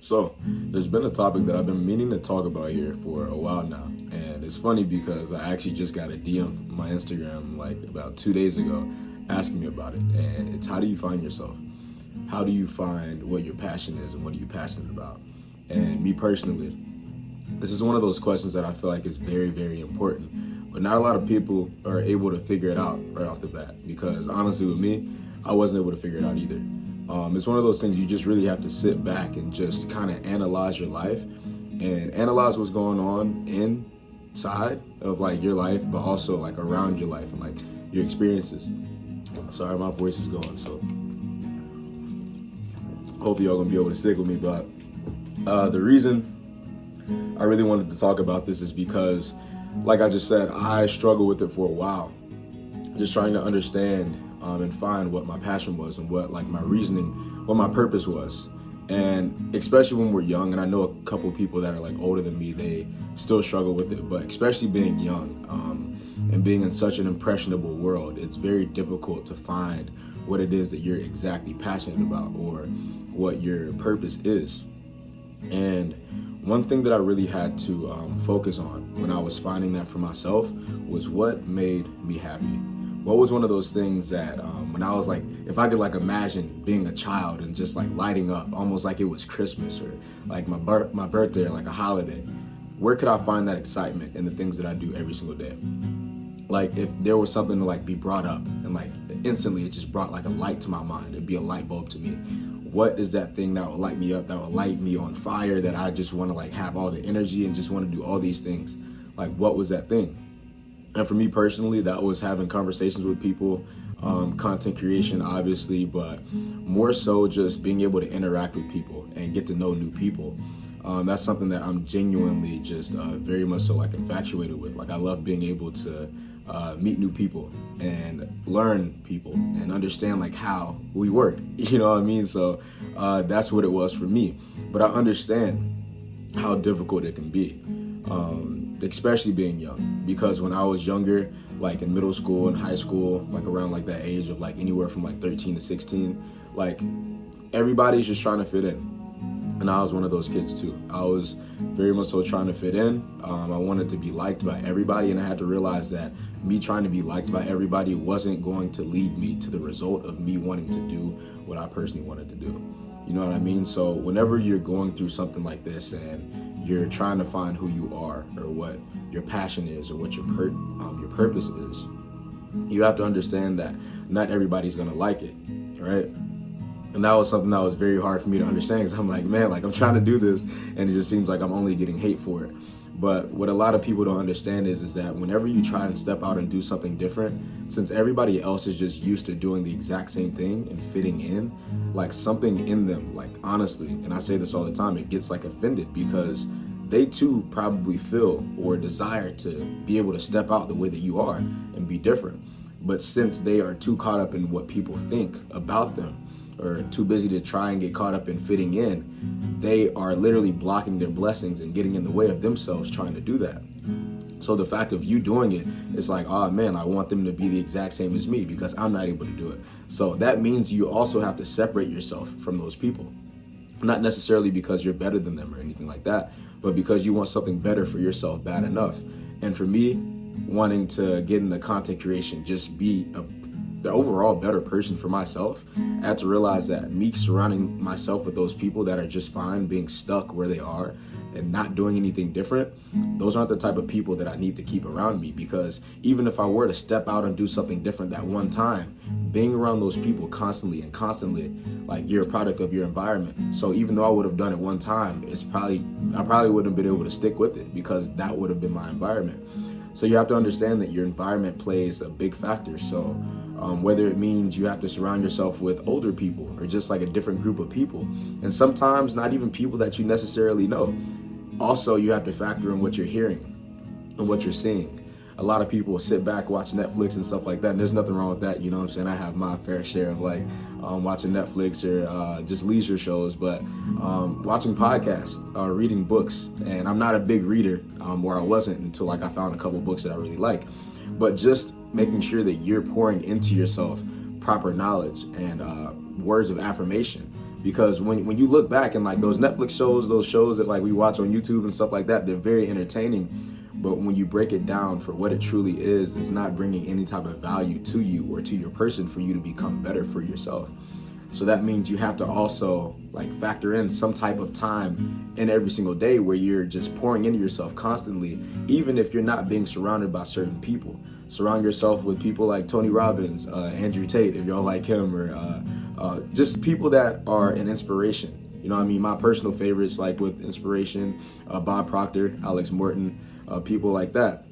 So, there's been a topic that I've been meaning to talk about here for a while now. And it's funny because I actually just got a DM from my Instagram like about 2 days ago asking me about it. And it's, how do you find yourself? How do you find what your passion is and what are you passionate about? And me personally, this is one of those questions that I feel like is very, very important. But not a lot of people are able to figure it out right off the bat. Because honestly, with me, I wasn't able to figure it out either. It's one of those things you just really have to sit back and just kind of analyze your life and analyze what's going on inside of like your life, but also like around your life and like your experiences. Sorry, my voice is going, so hopefully y'all gonna be able to stick with me. But the reason I really wanted to talk about this is because, like I just said, I struggled with it for a while, just trying to understand and find what my passion was and what like my reasoning, what my purpose was. And especially when we're young, and I know a couple people that are like older than me, they still struggle with it, but especially being young and being in such an impressionable world, it's very difficult to find what it is that you're exactly passionate about or what your purpose is. And one thing that I really had to focus on when I was finding that for myself was what made me happy. What was one of those things that when I was like, if I could like imagine being a child and just like lighting up almost like it was Christmas or like my birthday or like a holiday, where could I find that excitement in the things that I do every single day? Like if there was something to like be brought up and like instantly it just brought like a light to my mind, it'd be a light bulb to me. What is that thing that will light me up, that will light me on fire, that I just want to like have all the energy and just want to do all these things? Like what was that thing? And for me personally, that was having conversations with people, content creation, obviously, but more so just being able to interact with people and get to know new people. That's something that I'm genuinely just very much so like infatuated with. Like I love being able to meet new people and learn people and understand like how we work, you know what I mean? So that's what it was for me. But I understand how difficult it can be. Especially being young, because when I was younger, like in middle school and high school, like around like that age of like anywhere from like 13 to 16, like everybody's just trying to fit in. And I was one of those kids too. I was very much so trying to fit in. I wanted to be liked by everybody, and I had to realize that me trying to be liked by everybody wasn't going to lead me to the result of me wanting to do what I personally wanted to do. You know what I mean? So whenever you're going through something like this and you're trying to find who you are or what your passion is or what your purpose is, you have to understand that not everybody's gonna like it, right? And that was something that was very hard for me to understand, because I'm like, man, like I'm trying to do this and it just seems like I'm only getting hate for it. But what a lot of people don't understand is that whenever you try and step out and do something different, since everybody else is just used to doing the exact same thing and fitting in, like something in them, like honestly, and I say this all the time, it gets like offended because they too probably feel or desire to be able to step out the way that you are and be different. But since they are too caught up in what people think about them, or too busy to try and get caught up in fitting in, they are literally blocking their blessings and getting in the way of themselves trying to do that. So the fact of you doing it, it's like, oh man, I want them to be the exact same as me because I'm not able to do it. So that means you also have to separate yourself from those people. Not necessarily because you're better than them or anything like that, but because you want something better for yourself bad enough. And for me, wanting to get into content creation, just be the overall better person for myself, I had to realize that me surrounding myself with those people that are just fine being stuck where they are and not doing anything different, those aren't the type of people that I need to keep around me. Because even if I were to step out and do something different that one time, being around those people constantly, like you're a product of your environment. So even though I would have done it one time, I probably wouldn't have been able to stick with it because that would have been my environment. So you have to understand that your environment plays a big factor. So whether it means you have to surround yourself with older people or just like a different group of people, and sometimes not even people that you necessarily know. Also, you have to factor in what you're hearing and what you're seeing. A lot of people sit back, watch Netflix and stuff like that, and there's nothing wrong with that, you know what I'm saying? I have my fair share of like watching Netflix or just leisure shows, but watching podcasts, reading books. And I'm not a big reader, or I wasn't until like I found a couple books that I really like. But just making sure that you're pouring into yourself proper knowledge and words of affirmation. Because when you look back and like those Netflix shows, those shows that like we watch on YouTube and stuff like that, they're very entertaining. But when you break it down for what it truly is, it's not bringing any type of value to you or to your person for you to become better for yourself. So that means you have to also like factor in some type of time in every single day where you're just pouring into yourself constantly, even if you're not being surrounded by certain people. Surround yourself with people like Tony Robbins, Andrew Tate, if y'all like him, or just people that are an inspiration. You know what I mean? My personal favorites, like with inspiration, Bob Proctor, Alex Morton, people like that.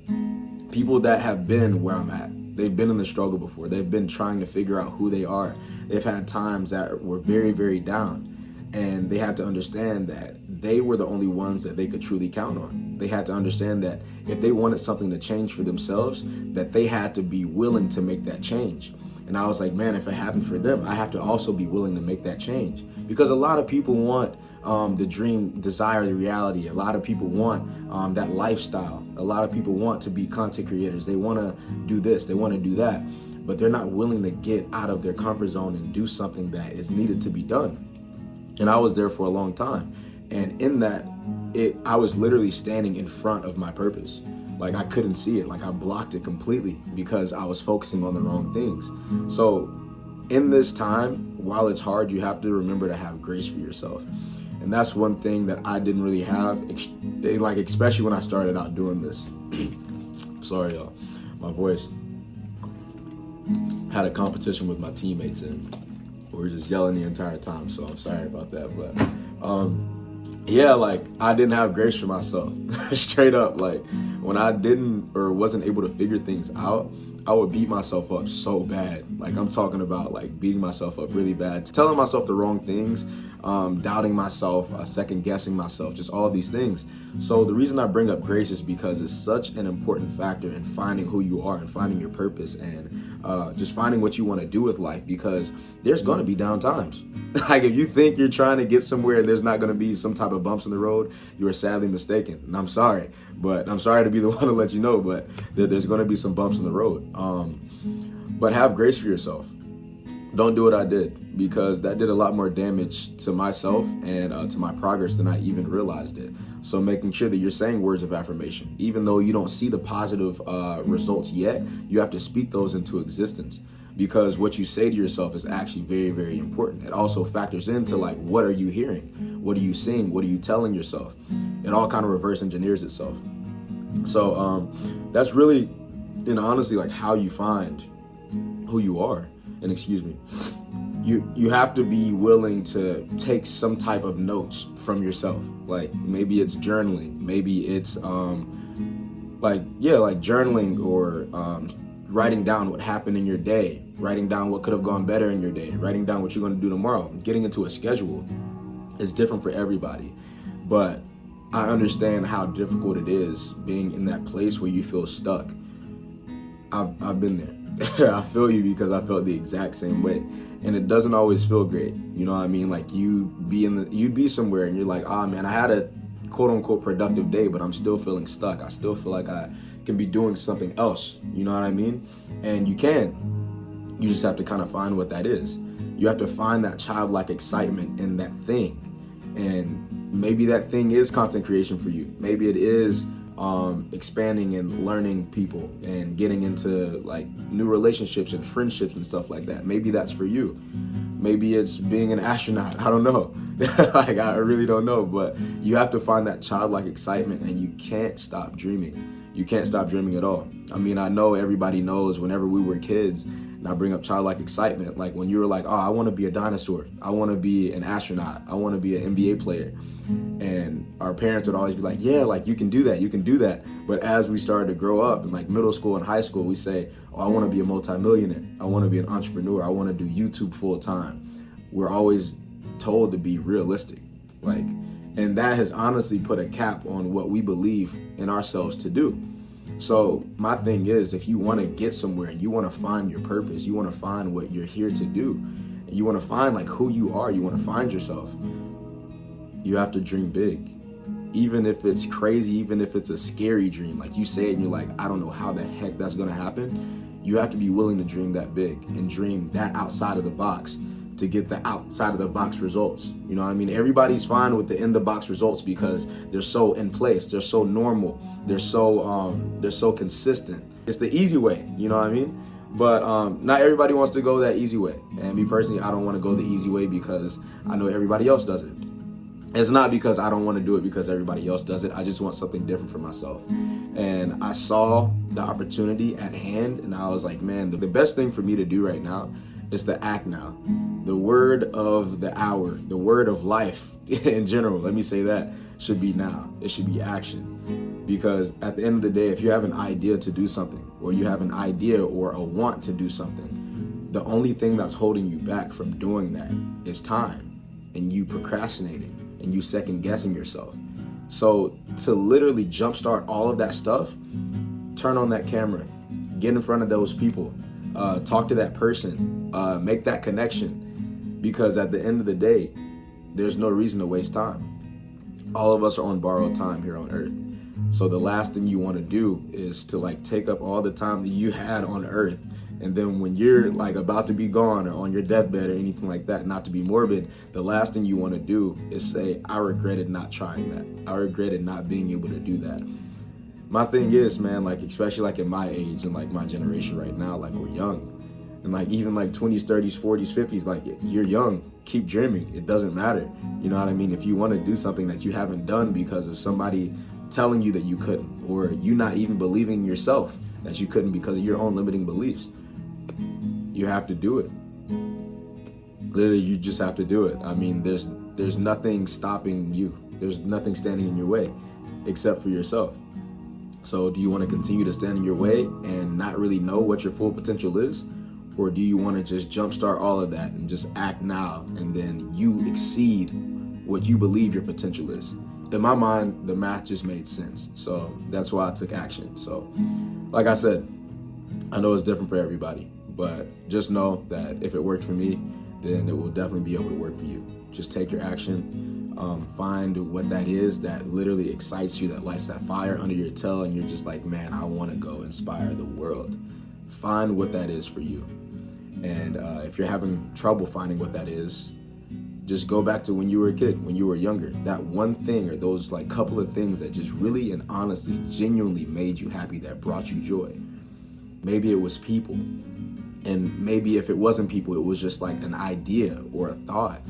People that have been where I'm at. They've been in the struggle before. They've been trying to figure out who they are. They've had times that were very, very down. And they had to understand that they were the only ones that they could truly count on. They had to understand that if they wanted something to change for themselves, that they had to be willing to make that change. And I was like, man, if it happened for them, I have to also be willing to make that change. Because a lot of people want the dream, desire the reality. A lot of people want that lifestyle. A lot of people want to be content creators. They want to do this, they want to do that, but they're not willing to get out of their comfort zone and do something that is needed to be done. And I was there for a long time. And in that, I was literally standing in front of my purpose. Like I couldn't see it. Like I blocked it completely because I was focusing on the wrong things. So in this time, while it's hard, you have to remember to have grace for yourself. And that's one thing that I didn't really have, like especially when I started out doing this. Sorry, y'all, my voice. Had a competition with my teammates and we were just yelling the entire time, so I'm sorry about that. But yeah, like I didn't have grace for myself. Straight up, like when I didn't or wasn't able to figure things out, I would beat myself up so bad. Like I'm talking about like beating myself up really bad, telling myself the wrong things, doubting myself, second guessing myself, just all these things. So the reason I bring up grace is because it's such an important factor in finding who you are and finding your purpose and just finding what you want to do with life, because there's going to be down times. Like if you think you're trying to get somewhere and there's not going to be some type of bumps in the road, you are sadly mistaken. And I'm sorry, but I'm sorry to be the one to let you know, but there's going to be some bumps in the road. But have grace for yourself. Don't do what I did, because that did a lot more damage to myself and to my progress than I even realized it. So making sure that you're saying words of affirmation, even though you don't see the positive results yet, you have to speak those into existence, because what you say to yourself is actually very, very important. It also factors into like, what are you hearing? What are you seeing? What are you telling yourself? It all kind of reverse engineers itself. So that's really, honestly, like how you find who you are. And excuse me, you have to be willing to take some type of notes from yourself. Like maybe it's journaling, maybe it's like journaling or writing down what happened in your day, writing down what could have gone better in your day, writing down what you're going to do tomorrow. Getting into a schedule is different for everybody, but I understand how difficult it is being in that place where you feel stuck. I've been there. I feel you, because I felt the exact same way, and it doesn't always feel great. You know what I mean? Like you'd be somewhere and you're like, oh man, I had a quote unquote productive day, but I'm still feeling stuck. I still feel like I can be doing something else. You know what I mean? And you can. You just have to kind of find what that is. You have to find that childlike excitement in that thing, and maybe that thing is content creation for you. Maybe it is expanding and learning people and getting into like new relationships and friendships and stuff like that. Maybe that's for you. Maybe it's being an astronaut. I don't know. Like I really don't know, but you have to find that childlike excitement, and you can't stop dreaming. You can't stop dreaming at all. I mean, I know everybody knows whenever we were kids, and I bring up childlike excitement, like when you were like, oh, I want to be a dinosaur. I want to be an astronaut. I want to be an NBA player. And our parents would always be like, yeah, like you can do that. You can do that. But as we started to grow up in like middle school and high school, we say, oh, I want to be a multimillionaire. I want to be an entrepreneur. I want to do YouTube full time. We're always told to be realistic. And that has honestly put a cap on what we believe in ourselves to do. So my thing is, if you want to get somewhere and you want to find your purpose, you want to find what you're here to do, and you want to find like who you are, you want to find yourself, you have to dream big. Even if it's crazy, even if it's a scary dream, like you say it and you're like, I don't know how the heck that's going to happen. You have to be willing to dream that big and dream that outside of the box, to get the outside of the box results. You know what I mean? Everybody's fine with the in the box results because they're so in place, they're so normal, they're so consistent. It's the easy way, you know what I mean? But not everybody wants to go that easy way. And me personally, I don't want to go the easy way because I know everybody else does it. It's not because I don't want to do it because everybody else does it. I just want something different for myself. And I saw the opportunity at hand and I was like, man, the best thing for me to do right now is to act now. The word of the hour, the word of life in general, let me say that, should be now. It should be action. Because at the end of the day, if you have an idea to do something, or you have an idea or a want to do something, the only thing that's holding you back from doing that is time, and you procrastinating, and you second guessing yourself. So to literally jumpstart all of that stuff, turn on that camera, get in front of those people, talk to that person, make that connection, because at the end of the day, there's no reason to waste time. All of us are on borrowed time here on earth. So the last thing you want to do is to like take up all the time that you had on earth. And then when you're like about to be gone or on your deathbed or anything like that, not to be morbid, the last thing you want to do is say, I regretted not trying that. I regretted not being able to do that. My thing is, man, like, especially like in my age and like my generation right now, like we're young. And like even like 20s, 30s, 40s, 50s, like you're young, keep dreaming. It doesn't matter. You know what I mean? If you want to do something that you haven't done because of somebody telling you that you couldn't, or you not even believing in yourself that you couldn't because of your own limiting beliefs, you have to do it. Literally, you just have to do it. I mean, there's nothing stopping you. There's nothing standing in your way except for yourself. So do you want to continue to stand in your way and not really know what your full potential is? Or do you want to just jumpstart all of that and just act now, and then you exceed what you believe your potential is? In my mind, the math just made sense. So that's why I took action. So like I said, I know it's different for everybody, but just know that if it worked for me, then it will definitely be able to work for you. Just take your action. Find what that is that literally excites you, that lights that fire under your tail, and you're just like, man, I want to go inspire the world. Find what that is for you. And if you're having trouble finding what that is, just go back to when you were a kid, when you were younger. That one thing or those like couple of things that just really and honestly, genuinely made you happy, that brought you joy. Maybe it was people. And maybe if it wasn't people, it was just like an idea or a thought.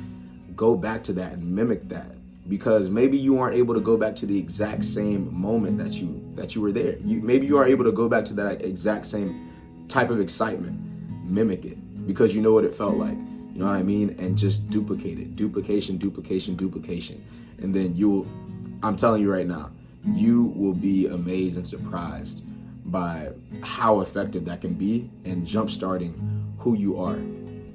Go back to that and mimic that. Because maybe you aren't able to go back to the exact same moment that you were there. Maybe you are able to go back to that exact same type of excitement. Mimic it because you know what it felt like. You know what I mean? And just duplicate it. Duplication. And then I'm telling you right now, you will be amazed and surprised by how effective that can be in jumpstarting who you are.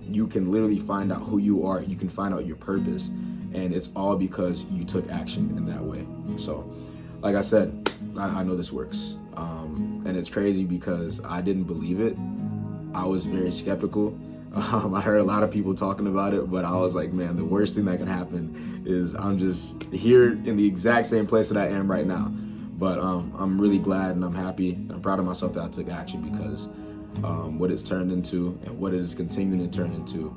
You can literally find out who you are. You can find out your purpose. And it's all because you took action in that way. So, like I said, I know this works. And it's crazy because I didn't believe it. I was very skeptical. I heard a lot of people talking about it, but I was like, man, the worst thing that can happen is I'm just here in the exact same place that I am right now. But I'm really glad and I'm happy and I'm proud of myself that I took action, because what it's turned into and what it is continuing to turn into,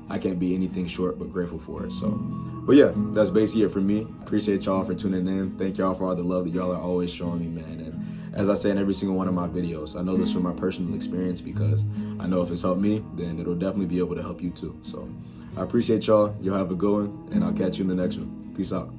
I can't be anything short but grateful for it. So, but yeah, that's basically it for me. Appreciate y'all for tuning in. Thank y'all for all the love that y'all are always showing me, man. And as I say in every single one of my videos, I know this from my personal experience, because I know if it's helped me, then it'll definitely be able to help you too. So I appreciate y'all. Y'all have a good one, and I'll catch you in the next one. Peace out.